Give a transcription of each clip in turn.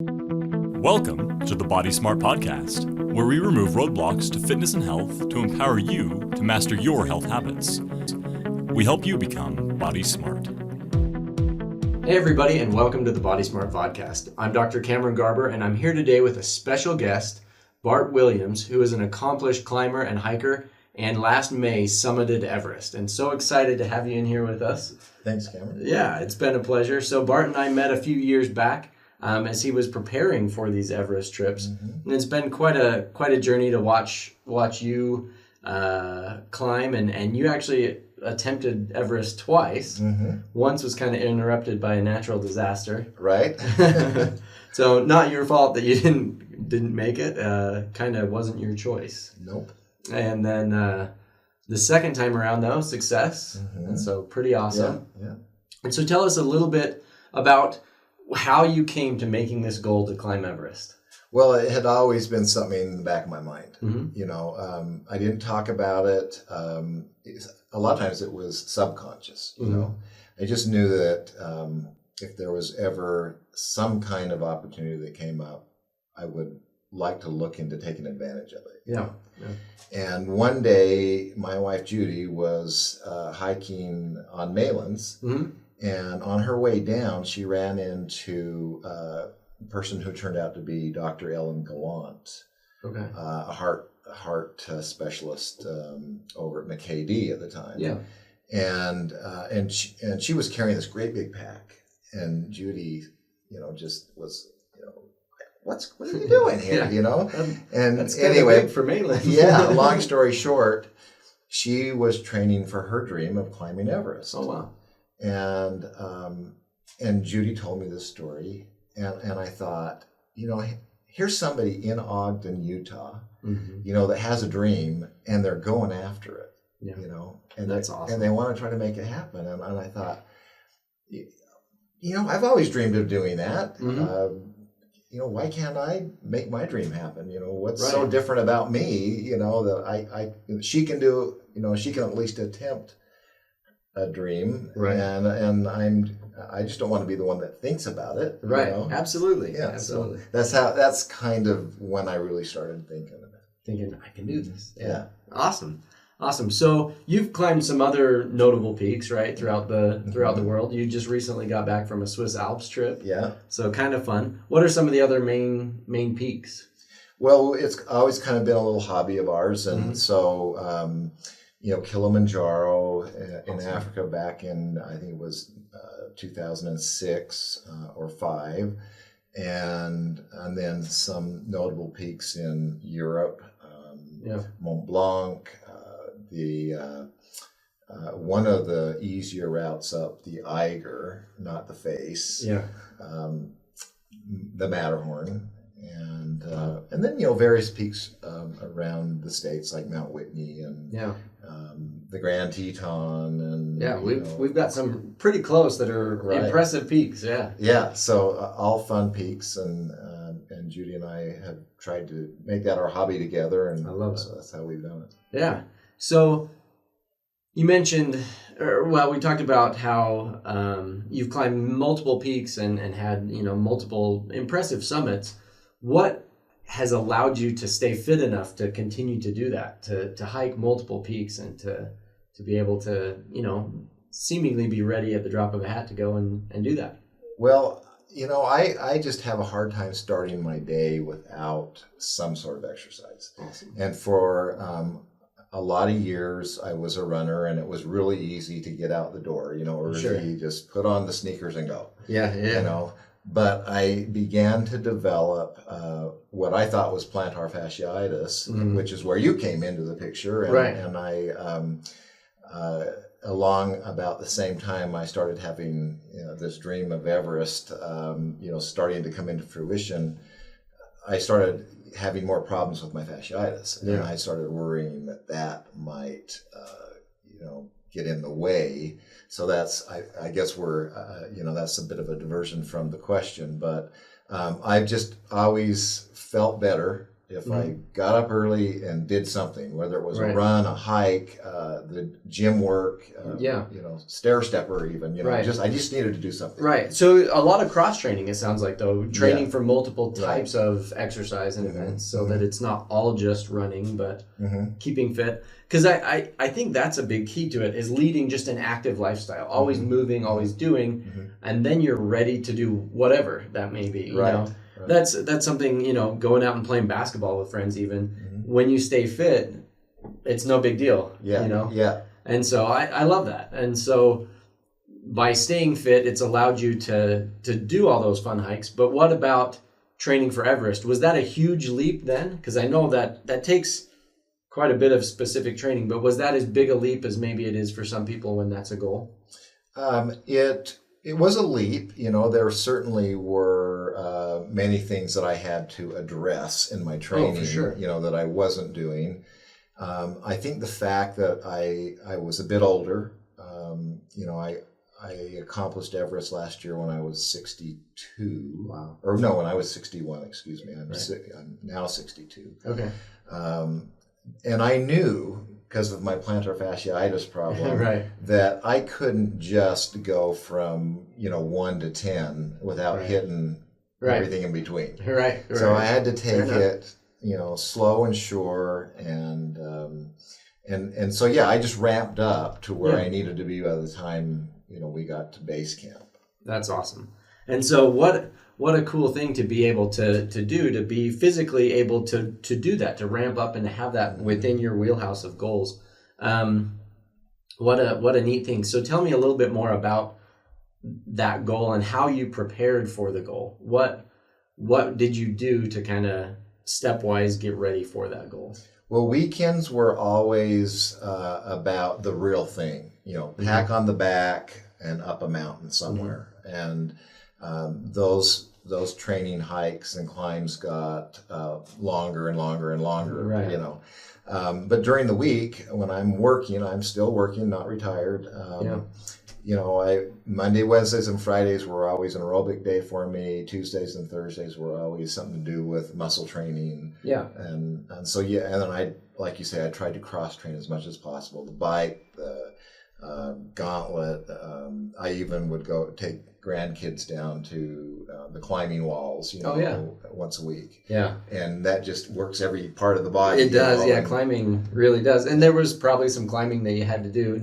Welcome to the Body Smart Podcast, where we remove roadblocks to fitness and health to empower you to master your health habits. We help you become Body Smart. Hey everybody, and welcome to the Body Smart Vodcast. I'm Dr. Cameron Garber, and I'm here today with a special guest, Bart Williams, who is an accomplished climber and hiker, and last May summited Everest. And so excited to have you in here with us. Thanks, Cameron. Yeah, it's been a pleasure. So Bart and I met a few years back as he was preparing for these Everest trips, and it's been quite a journey to watch you climb, and you actually attempted Everest twice. Once was kind of interrupted by a natural disaster. Right. So not your fault that you didn't make it. Kind of wasn't your choice. Nope. And then the second time around, though, success. And so pretty awesome. Yeah. And so tell us a little bit about how you came to making this goal to climb Everest. Well, it had always been something in the back of my mind. You know, I didn't talk about it. A lot of times it was subconscious. You know, I just knew that if there was ever some kind of opportunity that came up, I would like to look into taking advantage of it. Yeah. And one day, my wife Judy was hiking on Malins, and on her way down, she ran into a person who turned out to be Dr. Ellen Gallant, a heart specialist over at McKay-D at the time. Yeah. And she was carrying this great big pack, and Judy, you know, just was, you know, what are you doing here? You know, and that's anyway, big for Malin. Yeah. Long story short, she was training for her dream of climbing Everest. Oh wow. And Judy told me this story, and I thought, you know, here's somebody in Ogden, Utah, you know, that has a dream, and they're going after it. Yeah. You know, and that's awesome. And they want to try to make it happen. And I thought, you know, I've always dreamed of doing that. You know, why can't I make my dream happen? You know, what's so different about me? You know, that she can do. You know, she can at least attempt a dream, and I just don't want to be the one that thinks about it. Right. You know? Absolutely. Yeah. Absolutely. So that's kind of when I really started thinking I can do this. Yeah. Awesome. So you've climbed some other notable peaks, right, throughout the world. You just recently got back from a Swiss Alps trip. Yeah. So kind of fun. What are some of the other main peaks? Well, it's always kind of been a little hobby of ours, and so you know, Kilimanjaro in Africa back in, I think it was 2006 or 5, and then some notable peaks in Europe, Mont Blanc. One of the easier routes up the Eiger, not the face, the Matterhorn, and then, you know, various peaks around the States like Mount Whitney and the Grand Teton, and we've got some pretty close that are impressive peaks. So all fun peaks, and Judy and I have tried to make that our hobby together, and I love it. So that's how we've done it. Yeah. So you mentioned, we talked about how you've climbed multiple peaks and had, you know, multiple impressive summits. What has allowed you to stay fit enough to continue to do that, to hike multiple peaks and to be able to, you know, seemingly be ready at the drop of a hat to go and do that? Well, you know, I just have a hard time starting my day without some sort of exercise. Awesome. And for a lot of years, I was a runner, and it was really easy to get out the door, you know, or you just put on the sneakers and go. Yeah. You know, but I began to develop what I thought was plantar fasciitis, which is where you came into the picture. And I, along about the same time, I started having, you know, this dream of Everest, you know, starting to come into fruition. I started having more problems with my fasciitis, and I started worrying that might, you know, get in the way. So that's, I guess we're, you know, that's a bit of a diversion from the question, but I've just always felt better If I got up early and did something, whether it was a run, a hike, the gym work, stair stepper even, I just needed to do something. Right. So a lot of cross training, it sounds like, though, training for multiple types of exercise and events, so that it's not all just running, but keeping fit. Because I think that's a big key to it, is leading just an active lifestyle, always moving, always doing, and then you're ready to do whatever that may be. You know? Right. That's something, going out and playing basketball with friends even, when you stay fit, it's no big deal. Yeah. And so I love that. And so by staying fit, it's allowed you to do all those fun hikes. But what about training for Everest? Was that a huge leap then? Because I know that takes quite a bit of specific training, but was that as big a leap as maybe it is for some people when that's a goal? It was a leap. There certainly were many things that I had to address in my training, for sure. That I wasn't doing. I think the fact that I was a bit older, I accomplished Everest last year when I was 62. Wow. Or no, when I was 61, excuse me. I'm now 62. Okay. And I knew, because of my plantar fasciitis problem, that I couldn't just go from 1 to 10 without hitting everything in between. Right. So I had to take it, slow and sure, and so I just ramped up to where I needed to be by the time we got to base camp. That's awesome. And so what a cool thing to be able to do, to be physically able to do that, to ramp up and to have that within your wheelhouse of goals. What a neat thing. So tell me a little bit more about that goal and how you prepared for the goal. What did you do to kind of stepwise get ready for that goal? Well, weekends were always about the real thing, pack on the back and up a mountain somewhere. And those training hikes and climbs got longer and longer and longer, but during the week when I'm still working, not retired. Monday, Wednesdays, and Fridays were always an aerobic day for me. Tuesdays and Thursdays were always something to do with muscle training. Yeah. And so, and then I, like you say, I tried to cross train as much as possible. The bike, the gauntlet. I even would go take grandkids down to the climbing walls, once a week. Yeah. And that just works every part of the body. It does, climbing really does. And there was probably some climbing that you had to do,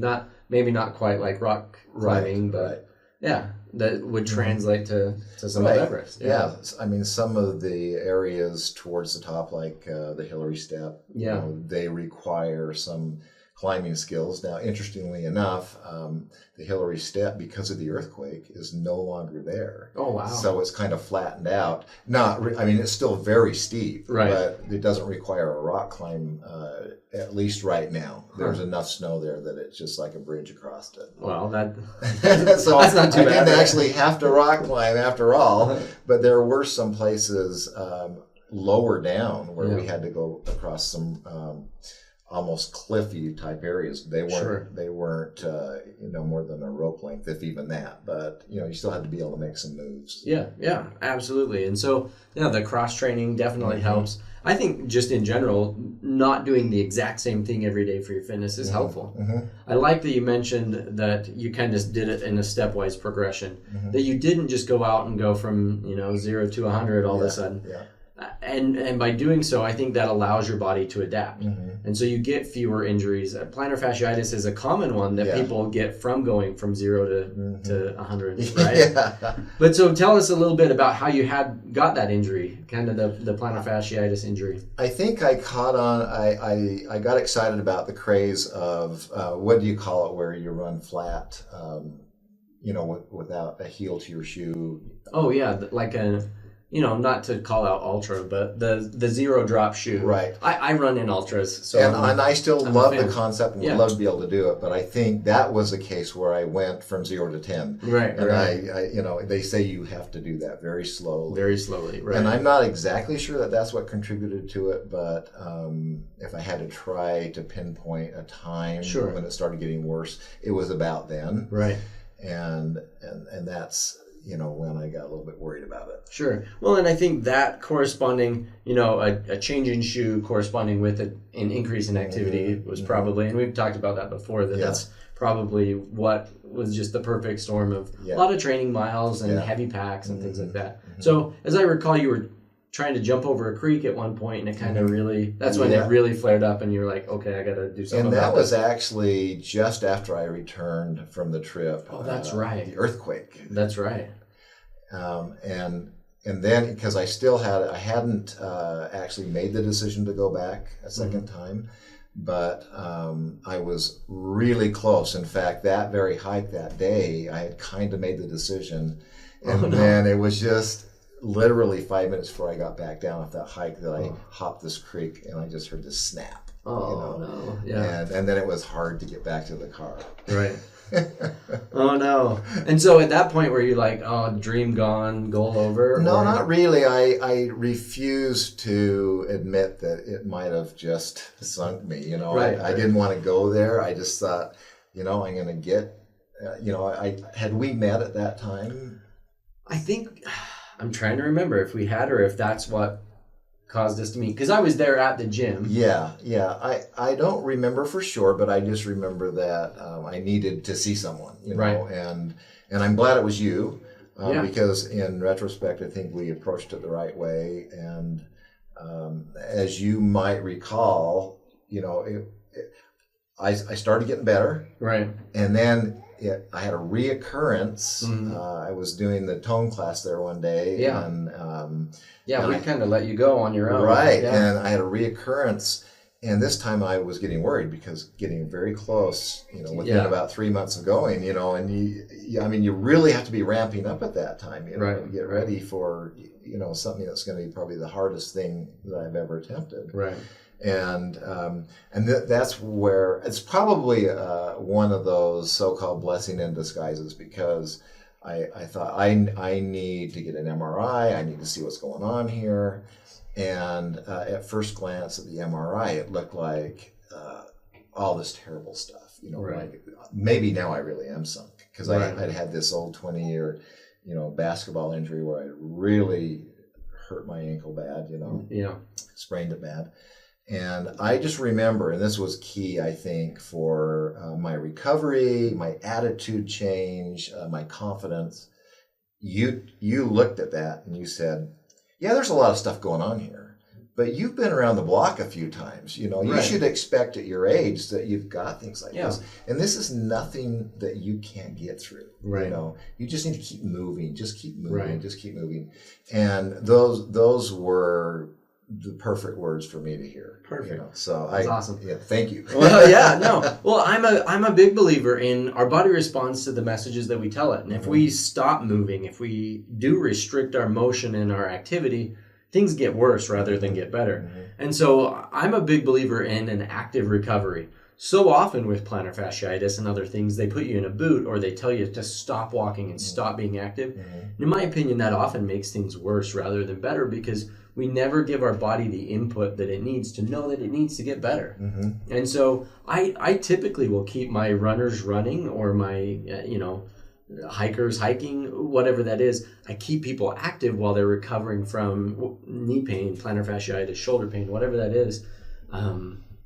maybe not quite like rock climbing, but that would translate to some of Everest. Yeah. I mean, some of the areas towards the top, like the Hillary Step, they require some climbing skills. Now, interestingly enough, the Hillary Step, because of the earthquake, is no longer there. Oh, wow. So it's kind of flattened out. It's still very steep, but it doesn't require a rock climb, at least right now. There's enough snow there that it's just like a bridge across it. Well, so that's not too bad. I didn't actually have to rock climb after all, but there were some places lower down where we had to go across some almost cliffy type areas. They weren't more than a rope length, if even that, but you still had to be able to make some moves. Yeah, absolutely. And so the cross training definitely helps. I think just in general, not doing the exact same thing every day for your fitness is helpful. I like that you mentioned that you kind of did it in a stepwise progression, that you didn't just go out and go from 0 to 100 all of a sudden. And by doing so, I think that allows your body to adapt. And so you get fewer injuries. Plantar fasciitis is a common one that people get from going from 0 to 100, right? But so tell us a little bit about how you got that injury, kind of the plantar fasciitis injury. I think I caught on, I got excited about the craze of, what do you call it, where you run flat, without a heel to your shoe. Oh, yeah, like not to call out ultra, but the zero drop shoe. Right. I run in ultras, so and I still love the concept and would love to be able to do it. But I think that was a case where I went from 0 to 10. Right. And I they say you have to do that very slowly. Very slowly. Right. And I'm not exactly sure that that's what contributed to it, but if I had to try to pinpoint a time when it started getting worse, it was about then. Right. And that's when I got a little bit worried about it. Sure. Well, and I think that corresponding, a change in shoe corresponding with an increase in activity was probably, and we've talked about that before, that's probably what was just the perfect storm of a lot of training miles and heavy packs and things like that. So as I recall, you were trying to jump over a creek at one point, and it kind of really, that's when it really flared up, and you were like, okay, I got to do something about that. And that was actually just after I returned from the trip. Oh, that's right. The earthquake. That's right. And then, because I hadn't actually made the decision to go back a second time, but I was really close. In fact, that very hike that day, I had kind of made the decision, and then it was just literally 5 minutes before I got back down off that hike that I hopped this creek, and I just heard this snap. No. Yeah. And then it was hard to get back to the car. Right. Oh no. And so at that point were you like, oh, dream gone, goal over? No, not really. I refused to admit that it might have just sunk me. I didn't want to go there. I just thought, I'm going to get, had we met at that time? I think, I'm trying to remember if we had or if that's what caused us to meet, because I was there at the gym. Yeah. I don't remember for sure, but I just remember that I needed to see someone, and I'm glad it was you, because in retrospect, I think we approached it the right way. And as you might recall, I started getting better, right, and then I had a reoccurrence. I was doing the tone class there one day, and we kind of let you go on your own, right? And I had a reoccurrence, and this time I was getting worried because getting very close, within about 3 months of going, and you really have to be ramping up at that time, to get ready for something that's going to be probably the hardest thing that I've ever attempted, right. And that's where it's probably one of those so-called blessing in disguises, because I thought I need to get an MRI. I need to see what's going on here. And at first glance at the MRI, it looked like all this terrible stuff. Like maybe now I really am sunk, because I'd had this old 20-year basketball injury where I really hurt my ankle bad. Sprained it bad. And I just remember, and this was key, I think, for my recovery, my attitude change, my confidence. You looked at that and you said, yeah, there's a lot of stuff going on here, but you've been around the block a few times. You should expect at your age that you've got things like this. And this is nothing that you can't get through. Right. You just need to keep moving, just keep moving, just keep moving. And those were the perfect words for me to hear. Perfect. So that's awesome. Yeah, thank you. Well, I'm a big believer in our body responds to the messages that we tell it. And if we stop moving, if we do restrict our motion and our activity, things get worse rather than get better. And so I'm a big believer in an active recovery. So often with plantar fasciitis and other things, they put you in a boot or they tell you to stop walking and stop being active. And in my opinion, that often makes things worse rather than better, because we never give our body the input that it needs to know that it needs to get better. And so I typically will keep my runners running, or my hikers hiking, whatever that is. I keep people active while they're recovering from knee pain, plantar fasciitis, shoulder pain, whatever that is,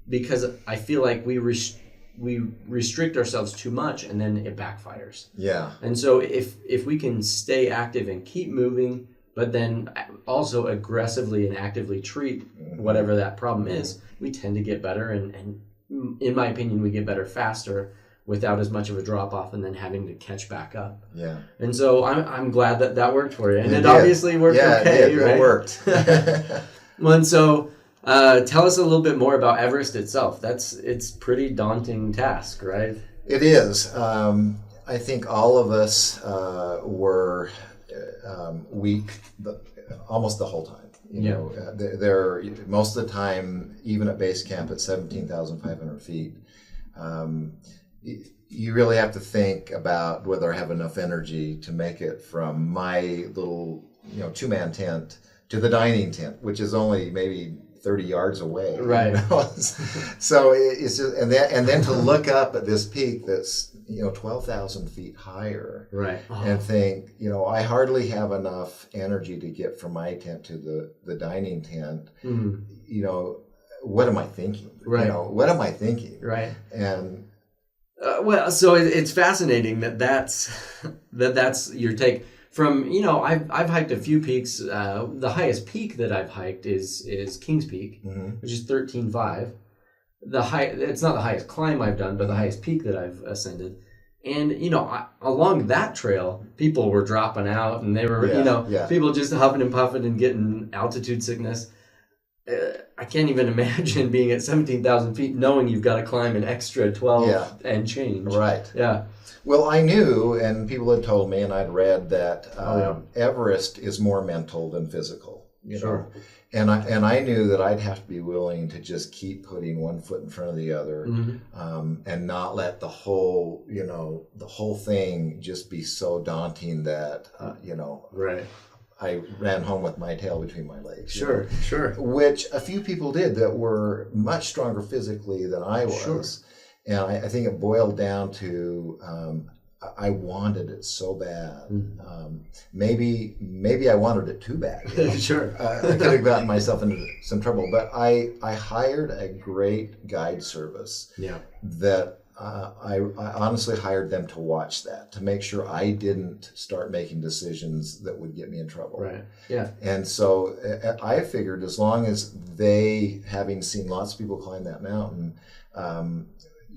because I feel like we restrict ourselves too much and then it backfires. Yeah. And so if we can stay active and keep moving, but then also aggressively and actively treat whatever that problem is, we tend to get better. And in my opinion, we get better faster without as much of a drop off and then having to catch back up. Yeah. And so I'm glad that worked for you. And it obviously worked okay, right? It worked. Well, and so tell us a little bit more about Everest itself. It's pretty daunting task, right? It is. I think all of us were weak almost the whole time. They're most of the time, even at base camp at 17,500 feet, you really have to think about whether I have enough energy to make it from my little 2-man tent to the dining tent, which is only maybe 30 yards away. Right. So it's just, and then to look up at this peak that's 12,000 feet higher. Right. And think, I hardly have enough energy to get from my tent to the dining tent. What am I thinking? Right. What am I thinking? Right. And so it's fascinating that's your take. From I've hiked a few peaks. The highest peak that I've hiked is Kings Peak, which is 13,500. It's not the highest climb I've done, but the highest peak that I've ascended. And along that trail, people were dropping out, and they were people just huffing and puffing and getting altitude sickness. I can't even imagine being at 17,000 feet, knowing you've got to climb an extra 12 and change. Right. Yeah. Well, I knew, and people had told me, and I'd read that Everest is more mental than physical. Sure. And I knew that I'd have to be willing to just keep putting one foot in front of the other, and not let the whole thing just be so daunting that Right. I ran home with my tail between my legs. Sure. Which a few people did that were much stronger physically than I was. Sure. And I think it boiled down to I wanted it so bad. Maybe I wanted it too bad. Sure. I could have gotten myself into some trouble. But I hired a great guide service. Yeah. That I honestly hired them to watch that, to make sure I didn't start making decisions that would get me in trouble. Right. Yeah. And so I figured, as long as they, having seen lots of people climb that mountain,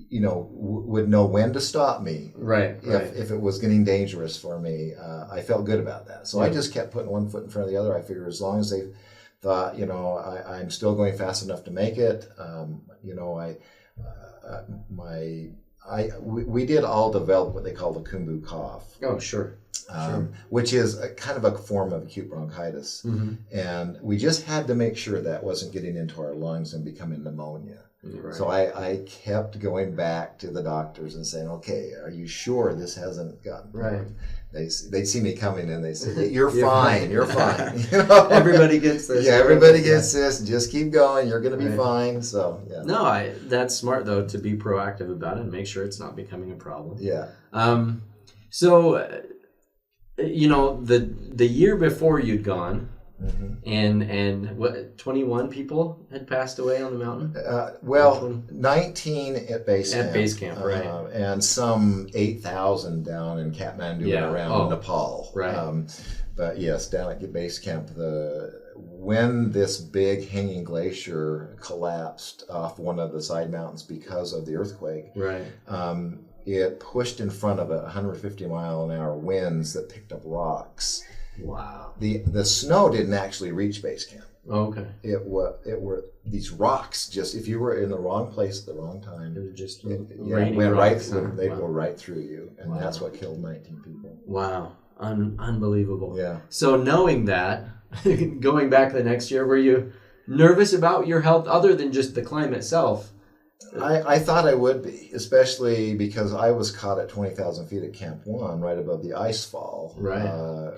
would know when to stop me. Right. If it was getting dangerous for me, I felt good about that. So I just kept putting one foot in front of the other. I figured, as long as they thought, I'm still going fast enough to make it. We did all develop what they call the Kumbu cough. Oh, sure. Which is a kind of a form of acute bronchitis. And we just had to make sure that wasn't getting into our lungs and becoming pneumonia. Right. So I kept going back to the doctors and saying, okay, are you sure this hasn't gotten right? They'd see me coming and they say, you're fine. Everybody gets this. Yeah, everybody gets this. Just keep going. You're going to be fine. So, yeah. No, that's smart, though, to be proactive about it and make sure it's not becoming a problem. Yeah. So, the year before you'd gone, and what, 21 people had passed away on the mountain? 19 at base camp. At base camp, right. And some 8,000 down in Kathmandu and around Nepal. Right. But yes, down at base camp, when this big hanging glacier collapsed off one of the side mountains because of the earthquake, right. It pushed in front of it 150-mile-an-hour winds that picked up rocks. Wow. The snow didn't actually reach base camp. Oh, okay. It were these rocks. Just if you were in the wrong place at the wrong time, it was just went right. They'd go right through you, and that's what killed 19 people. Wow, unbelievable. Yeah. So knowing that, going back the next year, were you nervous about your health other than just the climb itself? I thought I would be, especially because I was caught at 20,000 feet at Camp 1, right above the ice fall,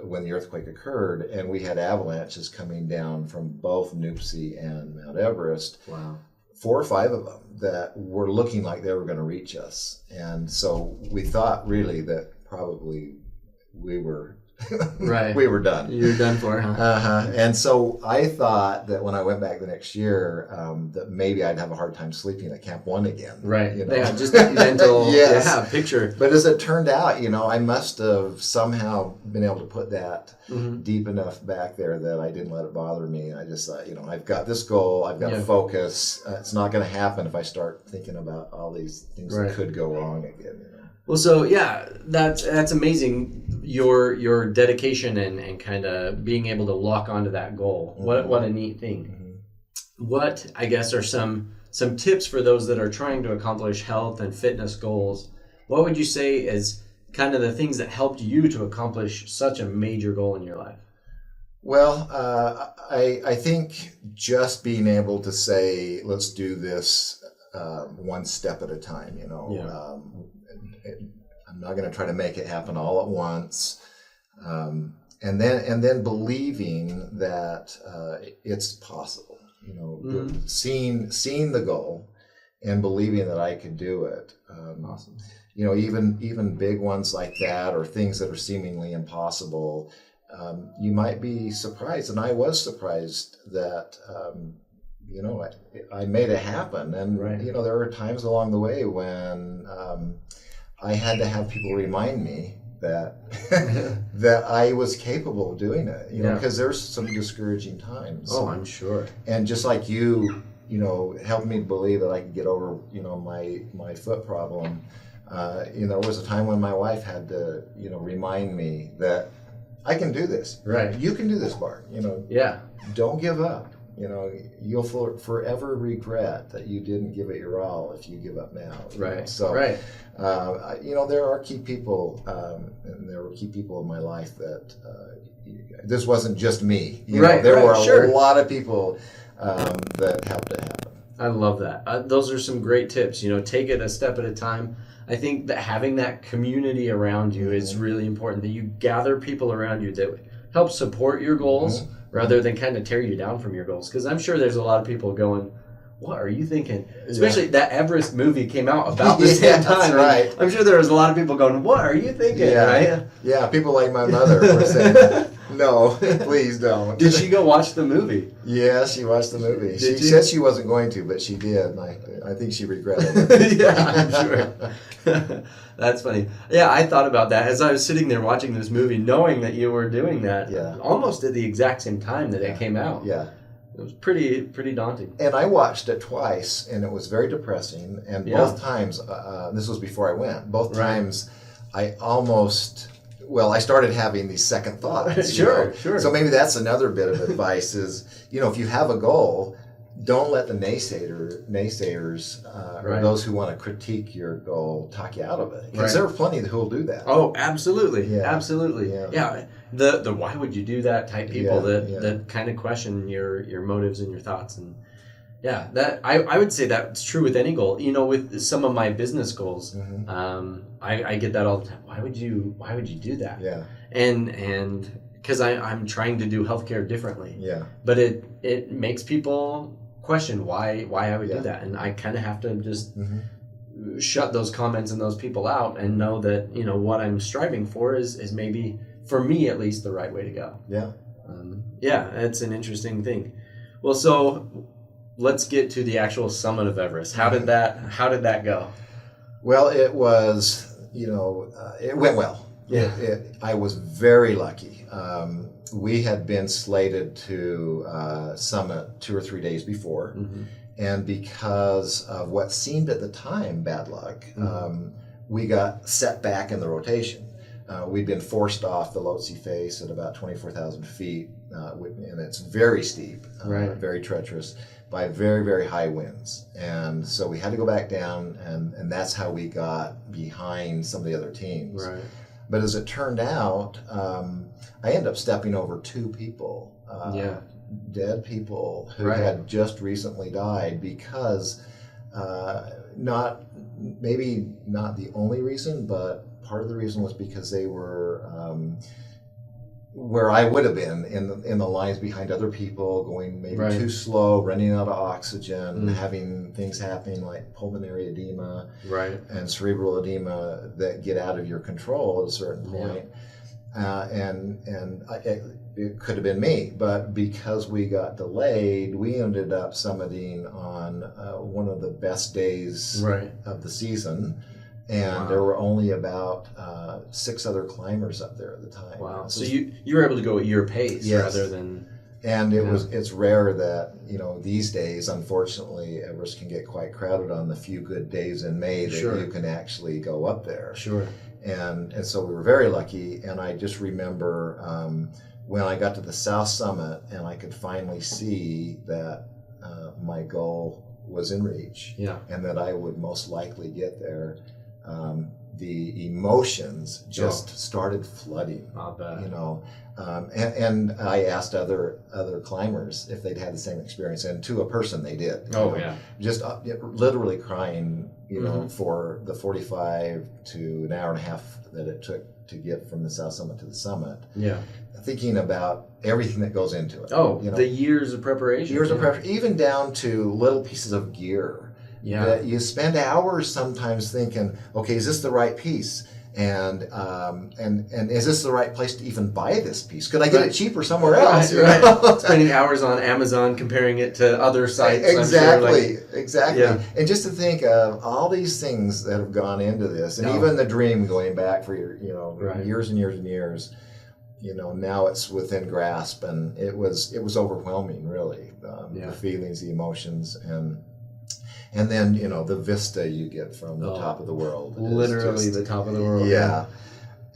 when the earthquake occurred, and we had avalanches coming down from both Nuptse and Mount Everest. Wow. 4 or 5 of them that were looking like they were going to reach us. And so we thought really that probably we were we were done. You were done for, huh? And so I thought that when I went back the next year, that maybe I'd have a hard time sleeping at Camp 1 again. Right. Yeah, just that mental picture. But as it turned out, I must have somehow been able to put that deep enough back there that I didn't let it bother me. I just thought, I've got this goal. I've got to focus. It's not going to happen if I start thinking about all these things that could go wrong again. Well, so that's amazing. Your dedication and kind of being able to lock onto that goal. What a neat thing. What, I guess, are some tips for those that are trying to accomplish health and fitness goals? What would you say is kind of the things that helped you to accomplish such a major goal in your life? Well, I think just being able to say, let's do this one step at a time. I'm not going to try to make it happen all at once, and then believing that it's possible. Seeing the goal, and believing that I could do it. Awesome. You know, even big ones like that, or things that are seemingly impossible, you might be surprised, and I was surprised that you know, I made it happen. And right. you know, there were times along the way when I had to have people remind me that that I was capable of doing it. You know, because there's some discouraging times. Oh, I'm sure. And just like you know, helped me believe that I could get over, you know, my foot problem. You know, there was a time when my wife had to, you know, remind me that I can do this. Right. You can do this, Bart. You know. Yeah. Don't give up. You know, you'll forever regret that you didn't give it your all if you give up now. Right. Know? So, right. You know, there are key people, and there were key people in my life that this wasn't just me. You know, there were a lot of people that helped it happen. I love that. Those are some great tips. You know, take it a step at a time. I think that having that community around you is really important, that you gather people around you that help support your goals rather than kind of tear you down from your goals. Because I'm sure there's a lot of people going, what are you thinking? Especially that Everest movie came out about the same time. That's right. I'm sure there was a lot of people going, what are you thinking? Yeah, right? Yeah, people like my mother were saying, no, please don't. Did she go watch the movie? Yeah, she watched the movie. She said she wasn't going to, but she did. And I think she regretted it. Yeah, I'm sure. That's funny. Yeah, I thought about that as I was sitting there watching this movie, knowing that you were doing that almost at the exact same time that it came out. Yeah. It was pretty daunting. And I watched it twice, and it was very depressing. And both times, this was before I went, both times I almost... Well, I started having these second thoughts. Sure. So maybe that's another bit of advice is, you know, if you have a goal, don't let the naysayers or those who want to critique your goal talk you out of it. Because there are plenty who will do that. Oh, absolutely. Absolutely. Yeah. The why would you do that type people that kind of question your motives and your thoughts. And that I would say that's true with any goal. You know, with some of my business goals, I get that all the time. Why would you do that? Yeah. And because I'm trying to do healthcare differently. Yeah. But it makes people question why I would do that, and I kind of have to just shut those comments and those people out and know that, you know, what I'm striving for is maybe, for me at least, the right way to go. Yeah. It's an interesting thing. Well, so let's get to the actual summit of Everest. How did that go? Well, it was, you know, it went well. Yeah. I was very lucky. We had been slated to summit 2 or 3 days before, and because of what seemed at the time bad luck, we got set back in the rotation. We'd been forced off the Lhotse face at about 24,000 feet, and it's very steep, very treacherous, by very, very high winds. And so we had to go back down, and that's how we got behind some of the other teams. Right. But as it turned out, I ended up stepping over 2 people, dead people who had just recently died because, maybe not the only reason, but part of the reason was because they were where I would have been in the lines behind other people, going maybe too slow, running out of oxygen, having things happening like pulmonary edema and cerebral edema that get out of your control at a certain point. It could have been me, but because we got delayed, we ended up summiting on one of the best days of the season. And there were only about 6 other climbers up there at the time. Wow! So you were able to go at your pace rather than. And it's rare that, you know, these days, unfortunately, Everest can get quite crowded on the few good days in May that you can actually go up there. Sure. And so we were very lucky. And I just remember when I got to the South Summit and I could finally see that my goal was in reach, and that I would most likely get there. The emotions just started flooding. I'll bet. You know, and I asked other climbers if they'd had the same experience, and to a person they did. Just literally crying. You know, for the 45 to an hour and a half that it took to get from the South Summit to the summit. Yeah. Thinking about everything that goes into it. Oh, you know, the years of preparation. Years of preparation, even down to little pieces of gear. Yeah. that you spend hours sometimes thinking, okay, is this the right piece? And is this the right place to even buy this piece? Could I get it cheaper somewhere else? Right. Spending hours on Amazon comparing it to other sites. Exactly. Yeah. And just to think of all these things that have gone into this, and even the dream going back for years and years and years. Now it's within grasp, and it was overwhelming, really. The feelings, the emotions, and then the vista you get from the top of the world. Literally the top of the world. Yeah.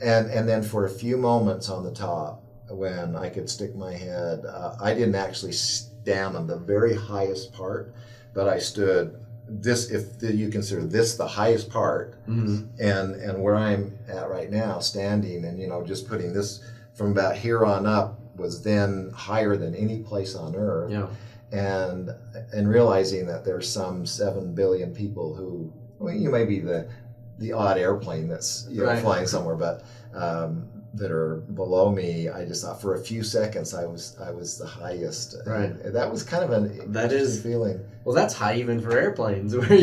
And then for a few moments on the top, when I could stick my head, I didn't actually stand on the very highest part, but I stood this, if you consider this the highest part, and where I'm at right now, standing, and just putting this from about here on up was then higher than any place on earth. Yeah. And realizing that there's some 7 billion people who, you may be the odd airplane that's flying somewhere, but that are below me. I just thought for a few seconds I was the highest. Right. And that was kind of an interesting feeling. Well, that's high even for airplanes. Right.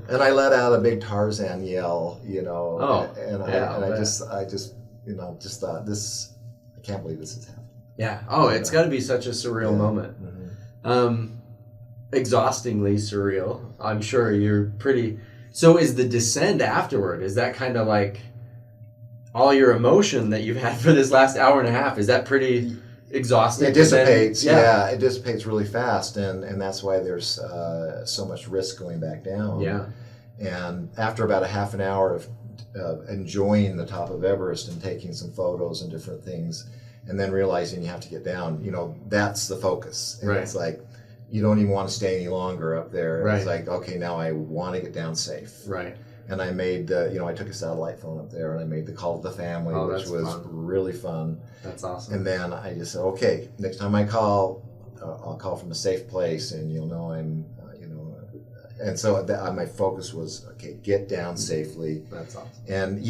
And I let out a big Tarzan yell, I just thought, this, I can't believe this is happening. Yeah. Oh, it's got to be such a surreal moment. Mm-hmm. Exhaustingly surreal. I'm sure you're pretty. So is the descent afterward? Is that kind of like all your emotion that you've had for this last hour and a half? Is that pretty exhausting? It dissipates. It dissipates really fast, and that's why there's so much risk going back down. Yeah. And after about a half an hour of enjoying the top of Everest and taking some photos and different things, and then realizing you have to get down, that's the focus. And it's like, you don't even want to stay any longer up there. It's like, okay, now I want to get down safe. Right. And I made, I took a satellite phone up there, and I made the call to the family, which was really fun. That's awesome. And then I just said, okay, next time I call, I'll call from a safe place, and you'll know I'm, and so my focus was, okay, get down safely. That's awesome. And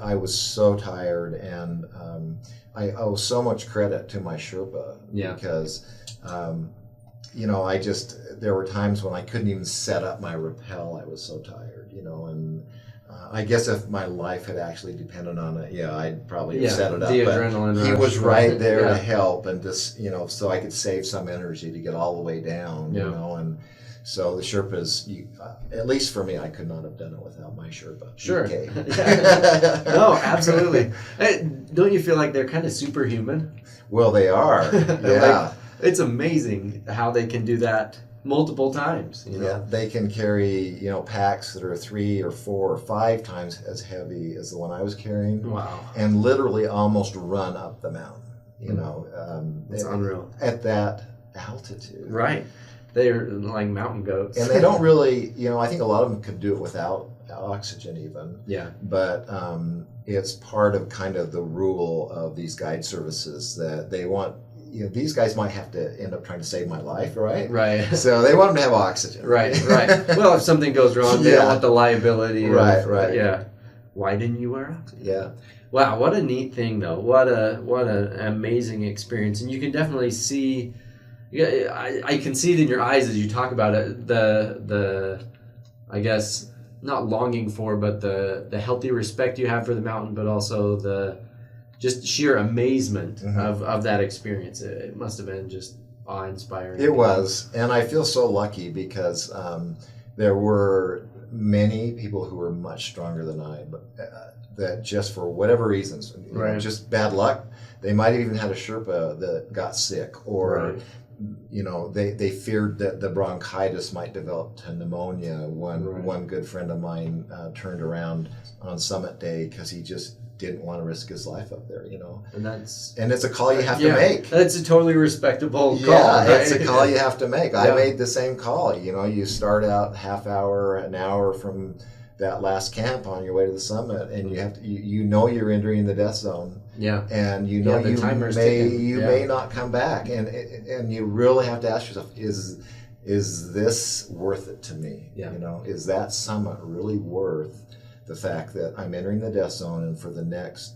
I was so tired, and I owe so much credit to my Sherpa because, there were times when I couldn't even set up my rappel. I was so tired, and I guess if my life had actually depended on it, I'd probably have set it up. The but adrenaline he rush, was right there to help, and just, so I could save some energy to get all the way down, and so the Sherpas, at least for me, I could not have done it without my Sherpa. Sure. Okay. No, absolutely. Hey, don't you feel like they're kind of superhuman? Well, they are. Yeah. It's amazing how they can do that multiple times. Yeah, they can carry, packs that are 3 or 4 or 5 times as heavy as the one I was carrying. Wow. And literally almost run up the mountain, It's unreal. At that altitude. Right. They're like mountain goats. And they don't really, I think a lot of them could do it without oxygen even. Yeah. But it's part of kind of the rule of these guide services that they want, these guys might have to end up trying to save my life, right? Right. So they want them to have oxygen. Right. Well, if something goes wrong, they don't want the liability. Right. Yeah. Why didn't you wear oxygen? Yeah. Wow, what a neat thing, though. What an amazing experience. And you can definitely see... Yeah, I can see it in your eyes as you talk about it. The I guess not longing for, but the healthy respect you have for the mountain, but also the just sheer amazement of that experience. It must have been just awe-inspiring. It was, and I feel so lucky because there were many people who were much stronger than I, but that just for whatever reasons, just bad luck. They might have even had a Sherpa that got sick, or they feared that the bronchitis might develop to pneumonia. One good friend of mine turned around on summit day because he just didn't want to risk his life up there, And it's a call you have to make. That's a totally respectable call. Yeah, it's a call you have to make. I made the same call. You start out half hour, an hour from that last camp on your way to the summit, and you have to, you're entering the death zone. Yeah. And you may not come back, and you really have to ask yourself, is this worth it to me? Yeah. Is that summit really worth the fact that I'm entering the death zone, and for the next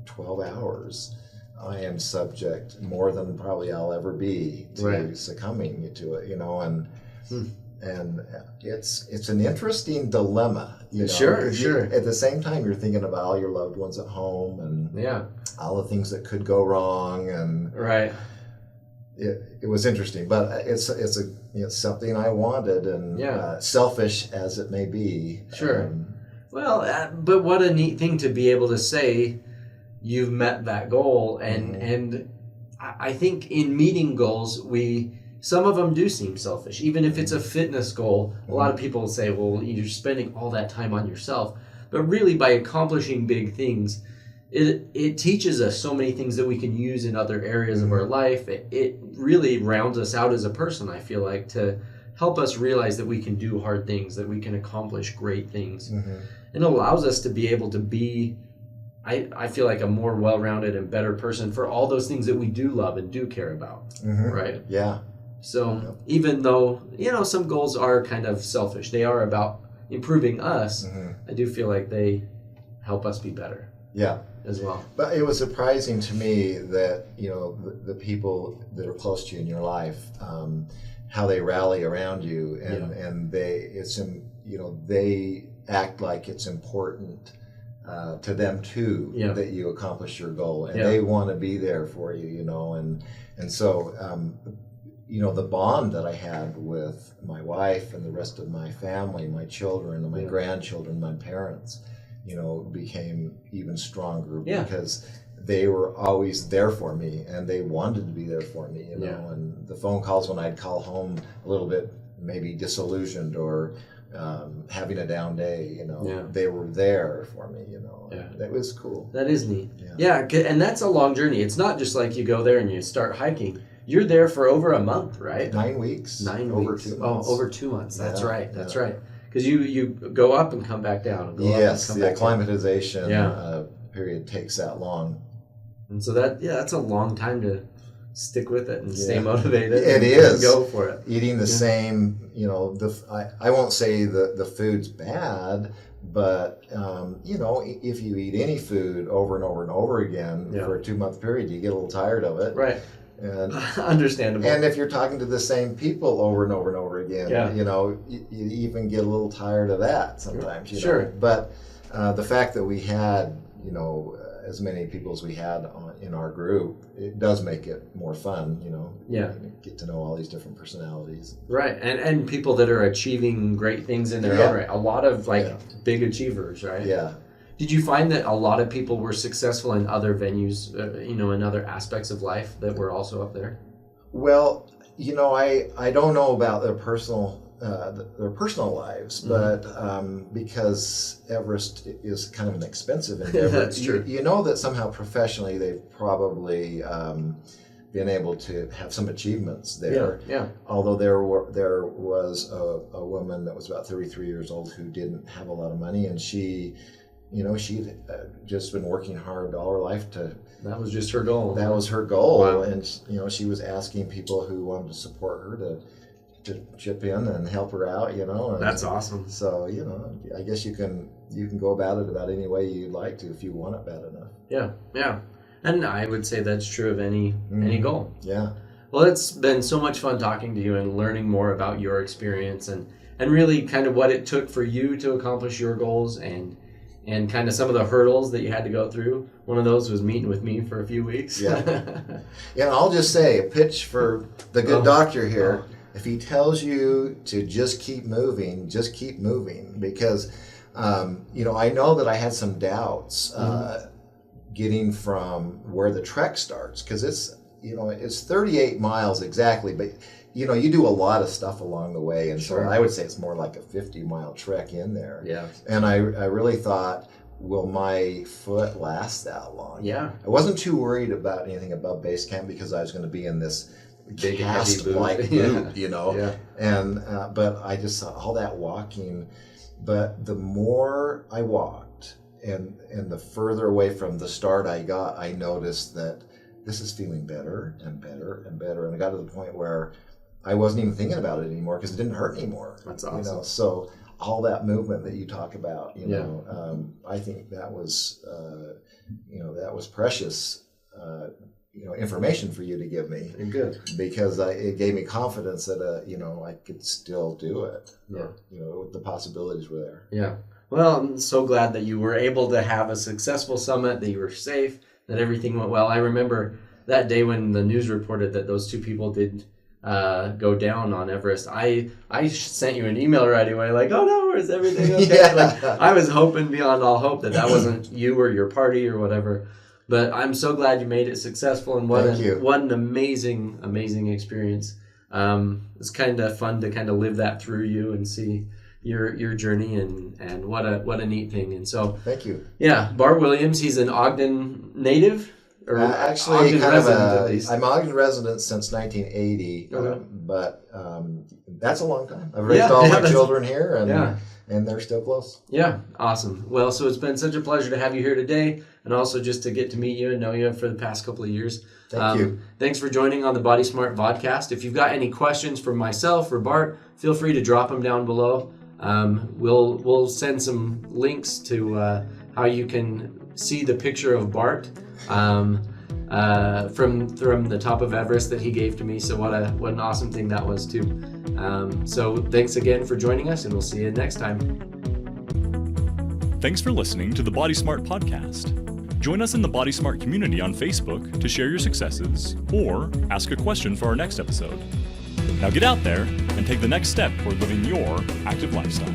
12 hours I am subject more than probably I'll ever be to succumbing to it, and And it's an interesting dilemma, you know. Sure. At the same time, you're thinking about all your loved ones at home and all the things that could go wrong, and right. It was interesting, but it's something I wanted, and selfish as it may be. Sure. But what a neat thing to be able to say you've met that goal, and I think in meeting goals, some of them do seem selfish. Even if it's a fitness goal, a lot of people will say, well, you're spending all that time on yourself. But really, by accomplishing big things, it teaches us so many things that we can use in other areas of our life. It really rounds us out as a person, I feel like, to help us realize that we can do hard things, that we can accomplish great things. And allows us to be able to be, I feel like, a more well-rounded and better person for all those things that we do love and do care about, right? Yeah. So even though, some goals are kind of selfish, they are about improving us, I do feel like they help us be better. Yeah. As well. But it was surprising to me that, the people that are close to you in your life, how they rally around you, and they act like it's important to them too that you accomplish your goal, and they want to be there for you, and so the bond that I had with my wife and the rest of my family, my children and my grandchildren, my parents, became even stronger because they were always there for me, and they wanted to be there for me, and the phone calls when I'd call home a little bit maybe disillusioned or having a down day, they were there for me, That was cool. That is neat. And that's a long journey. It's not just like you go there and you start hiking. You're there for over a month, right? 9 weeks. Over 2 months. Oh, over 2 months. That's right. That's right. Because you go up and come back down. The acclimatization period takes that long. And so that's a long time to stick with it and stay motivated. It is. Go for it. Eating the same, I won't say the food's bad, but, if you eat any food over and over and over again for a 2-month period, you get a little tired of it. Right. And understandable. And if you're talking to the same people over and over and over again, you even get a little tired of that sometimes. Sure. But the fact that we had, as many people as we had in our group, it does make it more fun, You get to know all these different personalities. Right. And people that are achieving great things in their own right. A lot of big achievers, right? Yeah. Did you find that a lot of people were successful in other venues, in other aspects of life that were also up there? Well, I don't know about their personal lives, but because Everest is kind of an expensive endeavor, that's true. You know that somehow professionally they've probably been able to have some achievements there. Yeah. Although there was a woman that was about 33 years old who didn't have a lot of money, and she'd just been working hard all her life to. That was just her goal. That was her goal, wow. And she was asking people who wanted to support her to chip in and help her out. And that's awesome. So I guess you can go about it about any way you'd like to if you want it bad enough. Yeah, and I would say that's true of any goal. Yeah. Well, it's been so much fun talking to you and learning more about your experience and really kind of what it took for you to accomplish your goals and kind of some of the hurdles that you had to go through. One of those was meeting with me for a few weeks. Yeah. I'll just say a pitch for the good doctor here. If he tells you to just keep moving, because, I know that I had some doubts getting from where the trek starts, because it's 38 miles exactly, but you do a lot of stuff along the way, and so I would say it's more like a 50-mile trek in there. Yeah. And I really thought, will my foot last that long? Yeah. I wasn't too worried about anything above base camp because I was going to be in this big cast-like boot, Yeah. And but I just saw all that walking. But the more I walked, and the further away from the start I got, I noticed that this is feeling better and better and better, and I got to the point where I wasn't even thinking about it anymore because it didn't hurt anymore. That's awesome. So all that movement that you talk about, I think that was, that was precious information for you to give me. Good. Because it gave me confidence that I could still do it. Yeah. The possibilities were there. Yeah. Well, I'm so glad that you were able to have a successful summit, that you were safe, that everything went well. I remember that day when the news reported that those 2 people did go down on Everest. I sent you an email right away, like, oh no, is everything okay? Yeah. Like, I was hoping beyond all hope that wasn't you or your party or whatever. But I'm so glad you made it successful, and what an amazing experience. It's kind of fun to kind of live that through you and see your journey, and what a neat thing. And so thank you. Yeah, Bart Williams, he's an Ogden native, or actually Ogden kind resident of at least. I'm Ogden resident since 1980, Okay. but that's a long time. I've raised all my children here, and they're still close. Yeah, awesome. Well, so it's been such a pleasure to have you here today, and also just to get to meet you and know you for the past couple of years. Thank you. Thanks for joining on the Body Smart Vodcast. If you've got any questions for myself or Bart, feel free to drop them down below. We'll send some links to how you can see the picture of Bart from the top of Everest that he gave to me. So what an awesome thing that was too. So thanks again for joining us, and we'll see you next time. Thanks for listening to the Body Smart Podcast. Join us in the Body Smart community on Facebook to share your successes or ask a question for our next episode. Now get out there and take the next step toward living your active lifestyle.